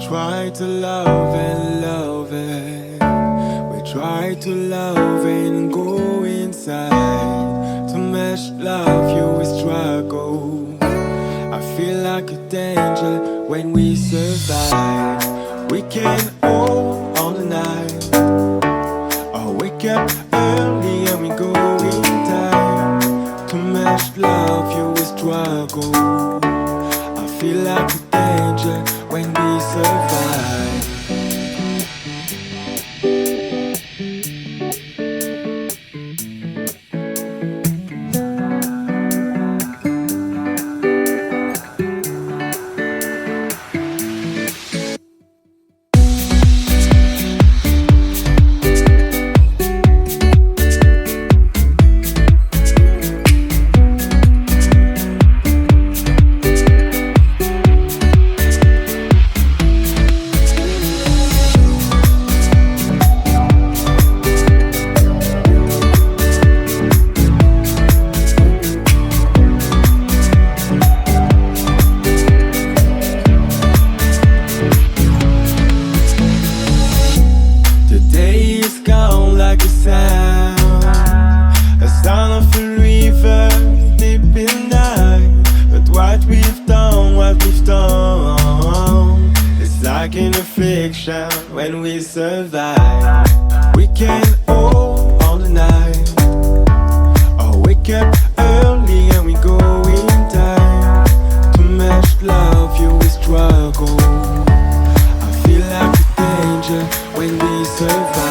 try to love and love it. We try to love and go inside. To match love, you will struggle. I feel like a danger when we survive. We can hold on the night, or wake up early and we go in time. To match love, you will struggle. I feel like a danger when we survive. When we survive, we can hold on the night, or wake up early and we go in time. To match love, you will struggle. I feel like a danger when we survive.